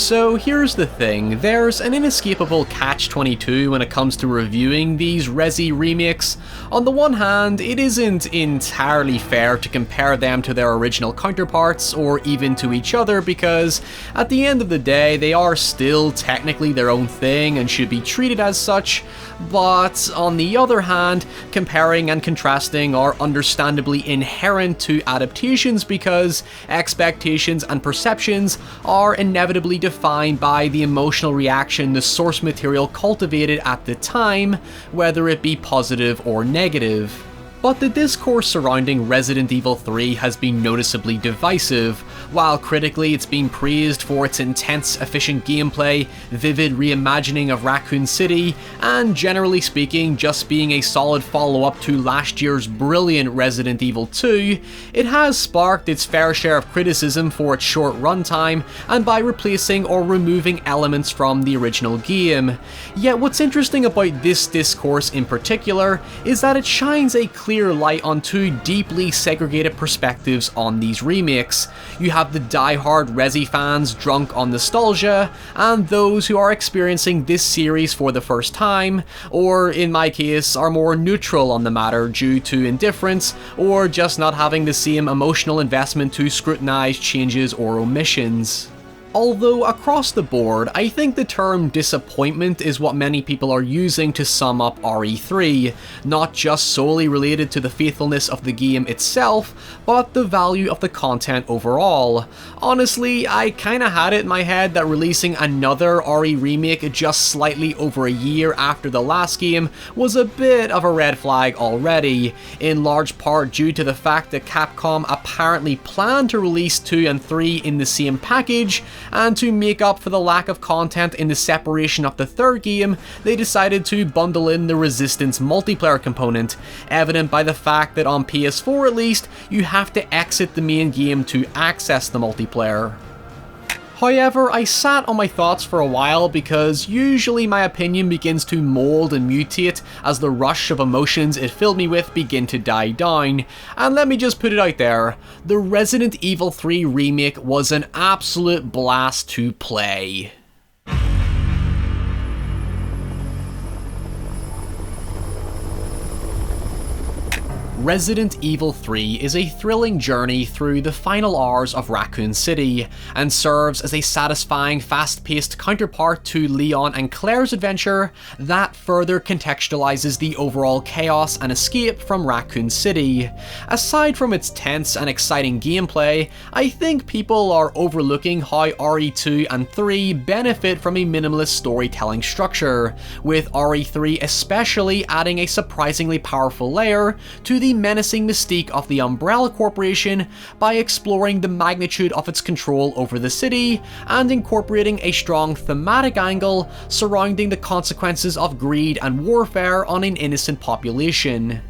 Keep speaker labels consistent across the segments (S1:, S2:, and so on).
S1: So here's the thing, there's an inescapable catch-22 when it comes to reviewing these Resi remakes. On the one hand, it isn't entirely fair to compare them to their original counterparts or even to each other because at the end of the day they are still technically their own thing and should be treated as such, but on the other hand, comparing and contrasting are understandably inherent to adaptations because expectations and perceptions are inevitably defined by the emotional reaction the source material cultivated at the time, whether it be positive or negative. But the discourse surrounding Resident Evil 3 has been noticeably divisive. While critically it's been praised for its intense, efficient gameplay, vivid reimagining of Raccoon City, and generally speaking just being a solid follow-up to last year's brilliant Resident Evil 2, it has sparked its fair share of criticism for its short runtime and by replacing or removing elements from the original game. Yet what's interesting about this discourse in particular is that it shines a clear light on two deeply segregated perspectives on these remakes. You have the die-hard Resi fans drunk on nostalgia, and those who are experiencing this series for the first time, or in my case, are more neutral on the matter due to indifference, or just not having the same emotional investment to scrutinize changes or omissions. Although across the board, I think the term disappointment is what many people are using to sum up RE3, not just solely related to the faithfulness of the game itself, but the value of the content overall. Honestly, I kinda had it in my head that releasing another RE remake just slightly over a year after the last game was a bit of a red flag already, in large part due to the fact that Capcom apparently planned to release 2 and 3 in the same package, and to make up for the lack of content in the separation of the third game, they decided to bundle in the Resistance multiplayer component, evident by the fact that on PS4 at least, you have to exit the main game to access the multiplayer. However, I sat on my thoughts for a while because usually my opinion begins to mold and mutate as the rush of emotions it filled me with begin to die down, and let me just put it out there, the Resident Evil 3 remake was an absolute blast to play. Resident Evil 3 is a thrilling journey through the final hours of Raccoon City, and serves as a satisfying, fast-paced counterpart to Leon and Claire's adventure that further contextualizes the overall chaos and escape from Raccoon City. Aside from its tense and exciting gameplay, I think people are overlooking how RE2 and 3 benefit from a minimalist storytelling structure, with RE3 especially adding a surprisingly powerful layer to the menacing mystique of the Umbrella Corporation by exploring the magnitude of its control over the city and incorporating a strong thematic angle surrounding the consequences of greed and warfare on an innocent population.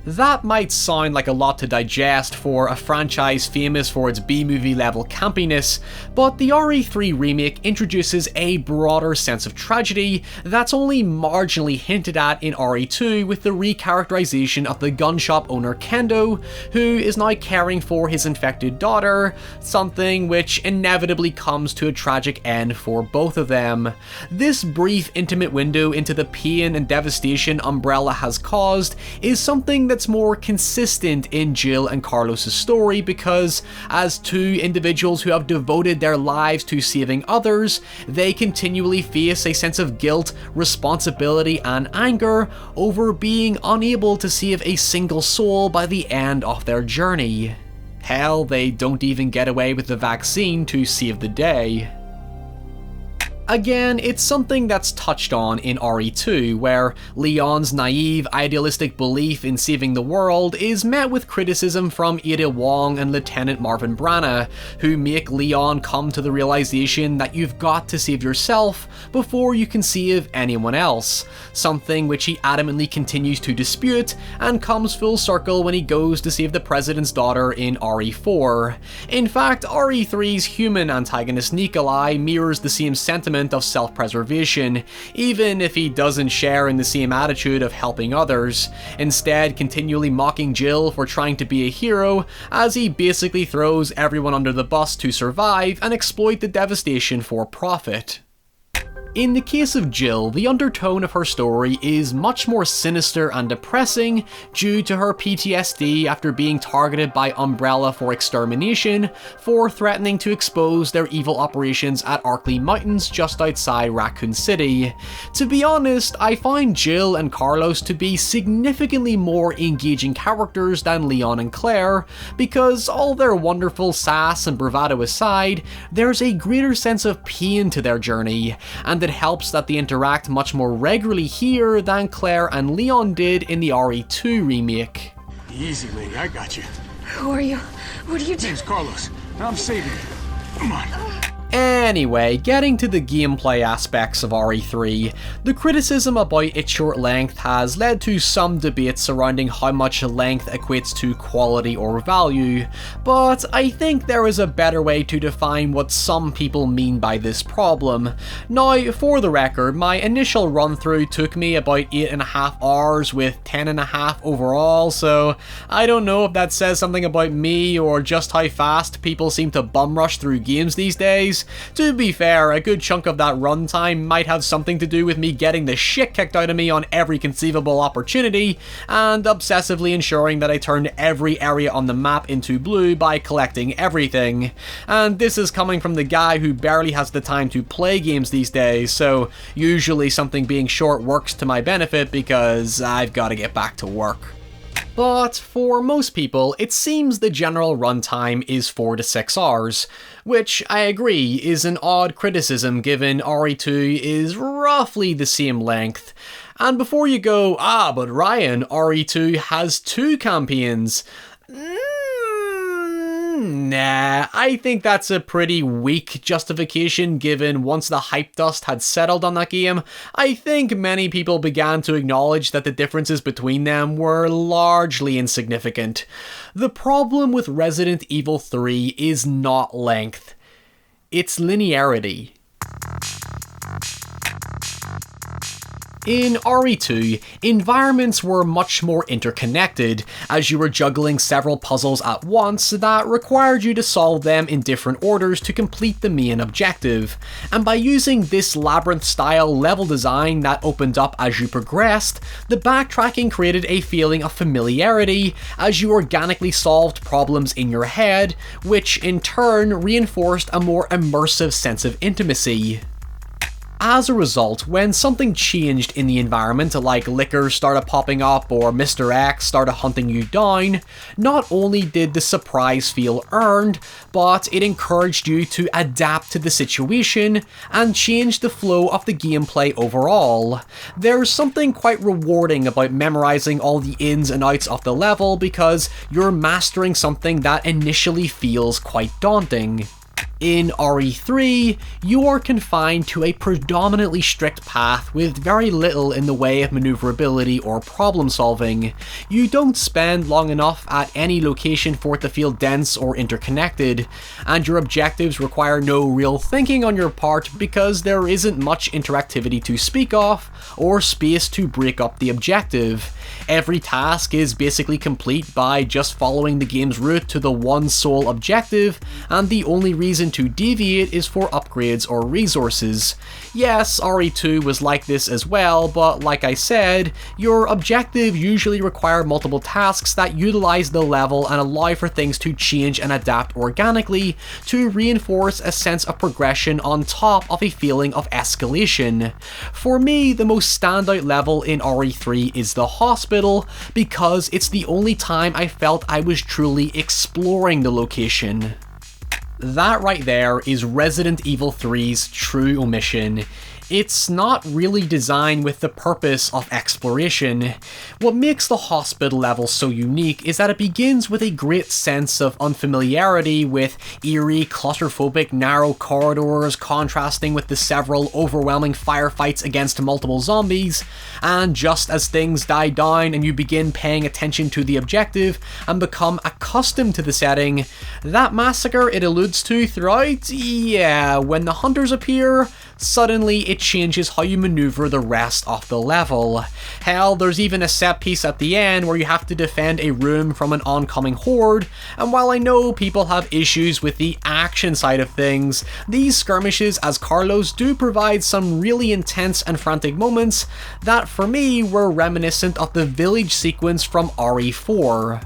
S1: That might sound like a lot to digest for a franchise famous for its B-movie level campiness, but the RE3 remake introduces a broader sense of tragedy that's only marginally hinted at in RE2 with the recharacterization of the gun shop owner Kendo, who is now caring for his infected daughter, something which inevitably comes to a tragic end for both of them. This brief intimate window into the pain and devastation Umbrella has caused is something that's more consistent in Jill and Carlos's story because, as two individuals who have devoted their lives to saving others, they continually face a sense of guilt, responsibility, and anger over being unable to save a single soul by the end of their journey. Hell, they don't even get away with the vaccine to save the day. Again, it's something that's touched on in RE2, where Leon's naive, idealistic belief in saving the world is met with criticism from Ada Wong and Lieutenant Marvin Branagh, who make Leon come to the realization that you've got to save yourself before you can save anyone else, something which he adamantly continues to dispute and comes full circle when he goes to save the president's daughter in RE4. In fact, RE3's human antagonist Nikolai mirrors the same sentiment sentiment of self-preservation, even if he doesn't share in the same attitude of helping others, instead continually mocking Jill for trying to be a hero, as he basically throws everyone under the bus to survive and exploit the devastation for profit. In the case of Jill, the undertone of her story is much more sinister and depressing due to her PTSD after being targeted by Umbrella for extermination for threatening to expose their evil operations at Arkley Mountains just outside Raccoon City. To be honest, I find Jill and Carlos to be significantly more engaging characters than Leon and Claire, because all their wonderful sass and bravado aside, there's a greater sense of pain to their journey, and it helps that they interact much more regularly here than Claire and Leon did in the RE2 remake.
S2: Easy, lady, I got you.
S3: Who are you? What are you doing?
S2: Name's Carlos, and I'm saving you. Come on.
S1: Anyway, getting to the gameplay aspects of RE3, the criticism about its short length has led to some debate surrounding how much length equates to quality or value, but I think there is a better way to define what some people mean by this problem. Now, for the record, my initial run through took me about 8.5 hours with 10.5 overall, so I don't know if that says something about me or just how fast people seem to bum rush through games these days. To be fair, a good chunk of that runtime might have something to do with me getting the shit kicked out of me on every conceivable opportunity, and obsessively ensuring that I turned every area on the map into blue by collecting everything. And this is coming from the guy who barely has the time to play games these days, so usually something being short works to my benefit because I've got to get back to work. But for most people, it seems the general runtime is 4 to 6 hours, which I agree is an odd criticism given RE2 is roughly the same length. And before you go, but Ryan, RE2 has 2 campaigns. Nah, I think that's a pretty weak justification given once the hype dust had settled on that game, I think many people began to acknowledge that the differences between them were largely insignificant. The problem with Resident Evil 3 is not length, it's linearity. In RE2, environments were much more interconnected, as you were juggling several puzzles at once that required you to solve them in different orders to complete the main objective, and by using this labyrinth-style level design that opened up as you progressed, the backtracking created a feeling of familiarity as you organically solved problems in your head, which in turn reinforced a more immersive sense of intimacy. As a result, when something changed in the environment, like liquor started popping up or Mr. X started hunting you down, not only did the surprise feel earned, but it encouraged you to adapt to the situation and change the flow of the gameplay overall. There's something quite rewarding about memorizing all the ins and outs of the level because you're mastering something that initially feels quite daunting. In RE3, you are confined to a predominantly strict path with very little in the way of maneuverability or problem solving. You don't spend long enough at any location for it to feel dense or interconnected, and your objectives require no real thinking on your part because there isn't much interactivity to speak of, or space to break up the objective. Every task is basically complete by just following the game's route to the one sole objective, and the only reason to deviate is for upgrades or resources. Yes, RE2 was like this as well, but like I said, your objective usually require multiple tasks that utilize the level and allow for things to change and adapt organically to reinforce a sense of progression on top of a feeling of escalation. For me, the most standout level in RE3 is the hospital, because it's the only time I felt I was truly exploring the location. That right there is Resident Evil 3's true omission. It's not really designed with the purpose of exploration. What makes the hospital level so unique is that it begins with a great sense of unfamiliarity with eerie, claustrophobic, narrow corridors contrasting with the several overwhelming firefights against multiple zombies, and just as things die down and you begin paying attention to the objective and become accustomed to the setting, that massacre it alludes to throughout, yeah, when the hunters appear, suddenly it changes how you maneuver the rest of the level. Hell, there's even a set piece at the end where you have to defend a room from an oncoming horde, and while I know people have issues with the action side of things, these skirmishes as Carlos do provide some really intense and frantic moments that for me were reminiscent of the village sequence from RE4.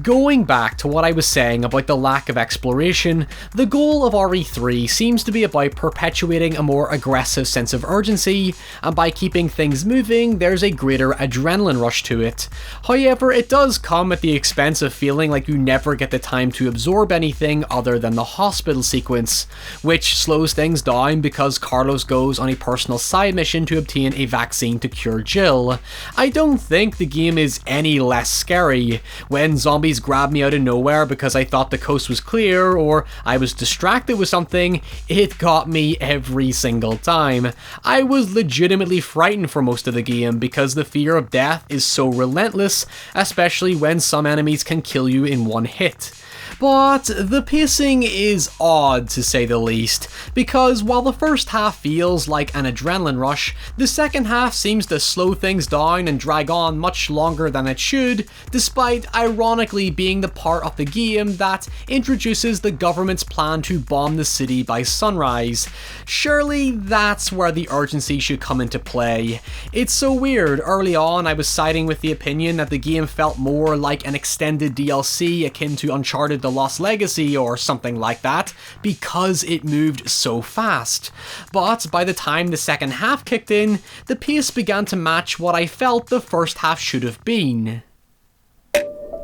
S1: Going back to what I was saying about the lack of exploration, the goal of RE3 seems to be about perpetuating a more aggressive sense of urgency, and by keeping things moving, there's a greater adrenaline rush to it. However, it does come at the expense of feeling like you never get the time to absorb anything other than the hospital sequence, which slows things down because Carlos goes on a personal side mission to obtain a vaccine to cure Jill. I don't think the game is any less scary. When zombies grabbed me out of nowhere because I thought the coast was clear or I was distracted with something, it got me every single time. I was legitimately frightened for most of the game because the fear of death is so relentless, especially when some enemies can kill you in one hit. But the pacing is odd to say the least, because while the first half feels like an adrenaline rush, the second half seems to slow things down and drag on much longer than it should, despite ironically being the part of the game that introduces the government's plan to bomb the city by sunrise. Surely that's where the urgency should come into play. It's so weird, early on I was siding with the opinion that the game felt more like an extended DLC akin to Uncharted The Lost Legacy or something like that, because it moved so fast. But by the time the second half kicked in, the pace began to match what I felt the first half should have been.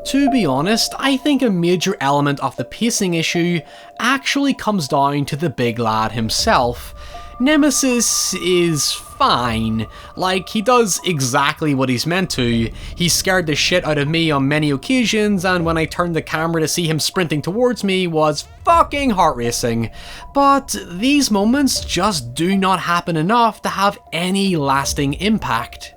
S1: To be honest, I think a major element of the pacing issue actually comes down to the big lad himself. Nemesis is fine. Like, he does exactly what he's meant to. He scared the shit out of me on many occasions, and when I turned the camera to see him sprinting towards me was fucking heart racing. But these moments just do not happen enough to have any lasting impact.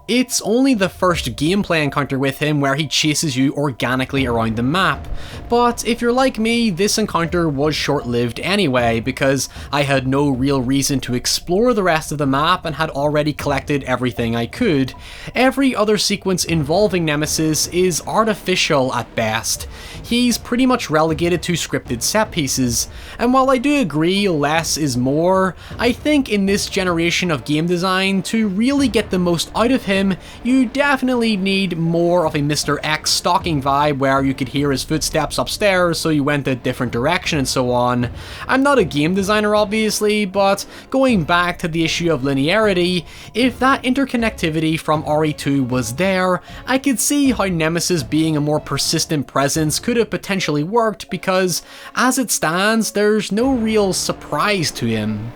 S1: It's only the first gameplay encounter with him where he chases you organically around the map, but if you're like me, this encounter was short-lived anyway because I had no real reason to explore the rest of the map and had already collected everything I could. Every other sequence involving Nemesis is artificial at best. He's pretty much relegated to scripted set pieces, and while I do agree less is more, I think in this generation of game design, to really get the most out of him, you definitely need more of a Mr. X stalking vibe where you could hear his footsteps upstairs so you went a different direction and so on. I'm not a game designer obviously, but going back to the issue of linearity, if that interconnectivity from RE2 was there, I could see how Nemesis being a more persistent presence could have potentially worked because, as it stands, there's no real surprise to him.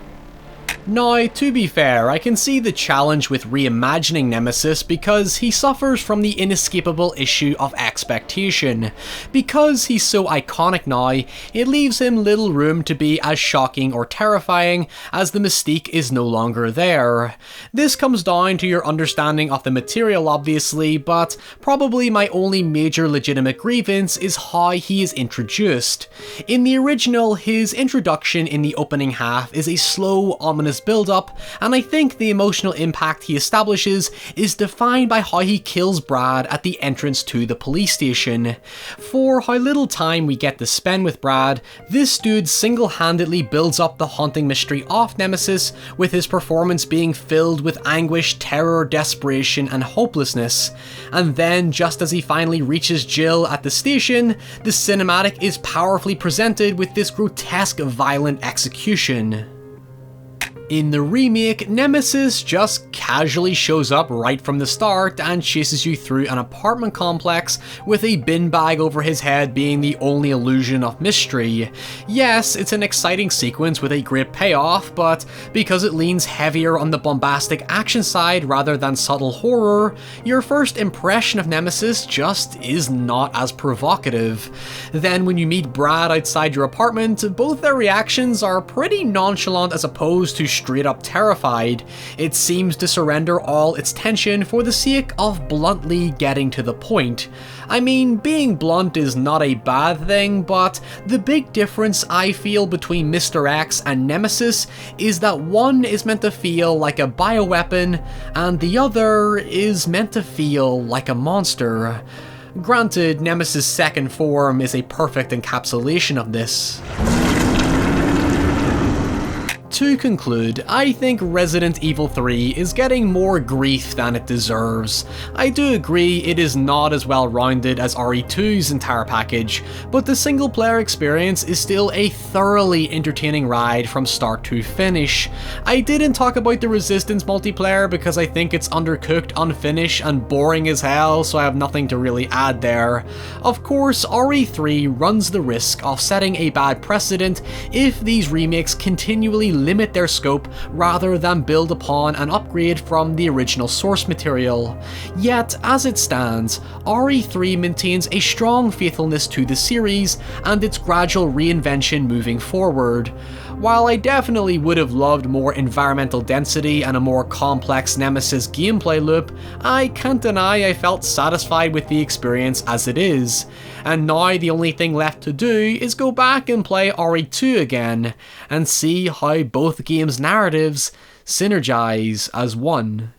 S1: Now, to be fair, I can see the challenge with reimagining Nemesis because he suffers from the inescapable issue of expectation. Because he's so iconic now, it leaves him little room to be as shocking or terrifying as the mystique is no longer there. This comes down to your understanding of the material obviously, but probably my only major legitimate grievance is how he is introduced. In the original, his introduction in the opening half is a slow, ominous build-up, and I think the emotional impact he establishes is defined by how he kills Brad at the entrance to the police station. For how little time we get to spend with Brad, this dude single-handedly builds up the haunting mystery of Nemesis, with his performance being filled with anguish, terror, desperation, and hopelessness. And then, just as he finally reaches Jill at the station, the cinematic is powerfully presented with this grotesque, violent execution. In the remake, Nemesis just casually shows up right from the start and chases you through an apartment complex with a bin bag over his head being the only illusion of mystery. Yes, it's an exciting sequence with a great payoff, but because it leans heavier on the bombastic action side rather than subtle horror, your first impression of Nemesis just is not as provocative. Then when you meet Brad outside your apartment, both their reactions are pretty nonchalant as opposed to straight up terrified, it seems to surrender all its tension for the sake of bluntly getting to the point. I mean, being blunt is not a bad thing, but the big difference I feel between Mr. X and Nemesis is that one is meant to feel like a bioweapon, and the other is meant to feel like a monster. Granted, Nemesis' second form is a perfect encapsulation of this. To conclude, I think Resident Evil 3 is getting more grief than it deserves. I do agree it is not as well rounded as RE2's entire package, but the single player experience is still a thoroughly entertaining ride from start to finish. I didn't talk about the Resistance multiplayer because I think it's undercooked, unfinished, and boring as hell, so I have nothing to really add there. Of course, RE3 runs the risk of setting a bad precedent if these remakes continually limit their scope rather than build upon and upgrade from the original source material. Yet, as it stands, RE3 maintains a strong faithfulness to the series and its gradual reinvention moving forward. While I definitely would have loved more environmental density and a more complex Nemesis gameplay loop, I can't deny I felt satisfied with the experience as it is. And now the only thing left to do is go back and play RE2 again, and see how both games' narratives synergize as one.